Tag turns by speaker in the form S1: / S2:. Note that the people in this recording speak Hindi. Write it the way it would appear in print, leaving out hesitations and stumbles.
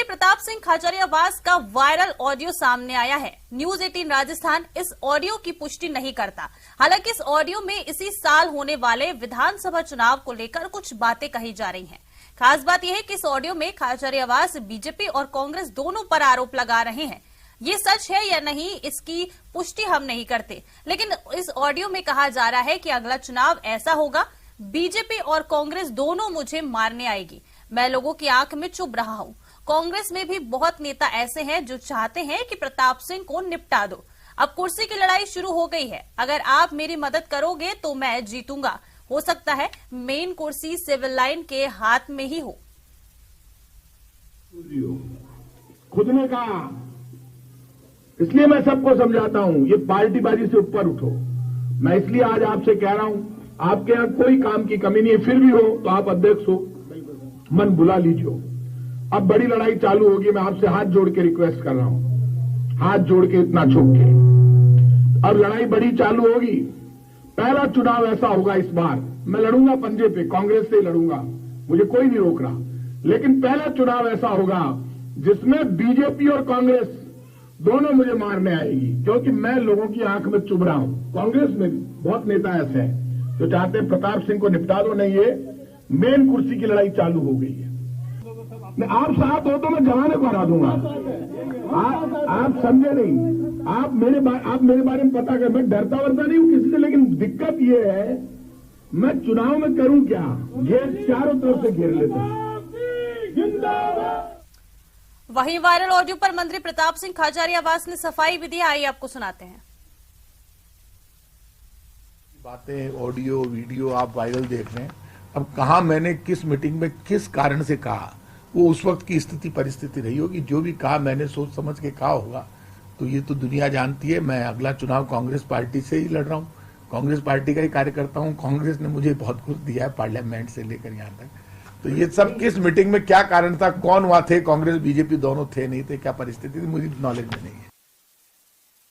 S1: मंत्री प्रताप सिंह खाचरियावास का वायरल ऑडियो सामने आया है। न्यूज 18 राजस्थान इस ऑडियो की पुष्टि नहीं करता। हालांकि इस ऑडियो में इसी साल होने वाले विधानसभा चुनाव को लेकर कुछ बातें कही जा रही हैं। खास बात यह है कि इस ऑडियो में खाचरियावास बीजेपी और कांग्रेस दोनों पर आरोप लगा रहे हैं। ये सच है या नहीं, इसकी पुष्टि हम नहीं करते, लेकिन इस ऑडियो में कहा जा रहा है कि अगला चुनाव ऐसा होगा, बीजेपी और कांग्रेस दोनों मुझे मारने आएगी। मैं लोगों की आंख में चुभ रहा हूं। कांग्रेस में भी बहुत नेता ऐसे हैं जो चाहते हैं कि प्रताप सिंह को निपटा दो। अब कुर्सी की लड़ाई शुरू हो गई है। अगर आप मेरी मदद करोगे तो मैं जीतूंगा। हो सकता है मेन कुर्सी सिविल लाइन के हाथ में ही हो।
S2: खुद ने कहा, इसलिए मैं सबको समझाता हूं, ये पार्टीबाजी से ऊपर उठो। मैं इसलिए आज आपसे कह रहा हूं, आपके यहां कोई काम की कमी नहीं है, फिर भी हो तो आप अध्यक्ष हो, मन बुला लीजिए। अब बड़ी लड़ाई चालू होगी। मैं आपसे हाथ जोड़ के रिक्वेस्ट कर रहा हूं, हाथ जोड़ के इतना झुक के। अब लड़ाई बड़ी चालू होगी। पहला चुनाव ऐसा होगा इस बार, मैं लड़ूंगा पंजे पे, कांग्रेस से ही लड़ूंगा, मुझे कोई नहीं रोक रहा। लेकिन पहला चुनाव ऐसा होगा जिसमें बीजेपी और कांग्रेस दोनों मुझे मारने आएगी, क्योंकि मैं लोगों की आंख में चुभ रहा हूं। कांग्रेस में बहुत नेता ऐसे हैं जो चाहते हैं प्रताप सिंह को निपटा दो। नहीं, ये मेन कुर्सी की लड़ाई चालू हो गई है। आप साथ हो तो मैं जमाने को हरा दूंगा। आप समझे नहीं। आप मेरे बारे में पता कर, मैं डरता वरता नहीं हूं किसी से, लेकिन दिक्कत ये है मैं चुनाव में करूं क्या, घेर चारों तरफ से घेर लेते हैं।
S1: वहीं वायरल ऑडियो पर मंत्री प्रताप सिंह खाचरियावास ने सफाई भी दी। आइए आपको सुनाते हैं।
S3: बातें, ऑडियो वीडियो आप वायरल देख रहे हैं। अब कहा मैंने किस मीटिंग में किस कारण से कहा, वो उस वक्त की स्थिति परिस्थिति रही होगी। जो भी कहा मैंने सोच समझ के कहा होगा, तो ये तो दुनिया जानती है। मैं अगला चुनाव कांग्रेस पार्टी से ही लड़ रहा हूँ, कांग्रेस पार्टी का ही कार्यकर्ता हूँ। कांग्रेस ने मुझे बहुत कुछ दिया है, पार्लियामेंट से लेकर यहाँ तक। तो ये सब किस मीटिंग में क्या कारण था, कौन वहां थे, कांग्रेस बीजेपी दोनों थे नहीं थे, क्या परिस्थिति थी, मुझे नॉलेज में नहीं है।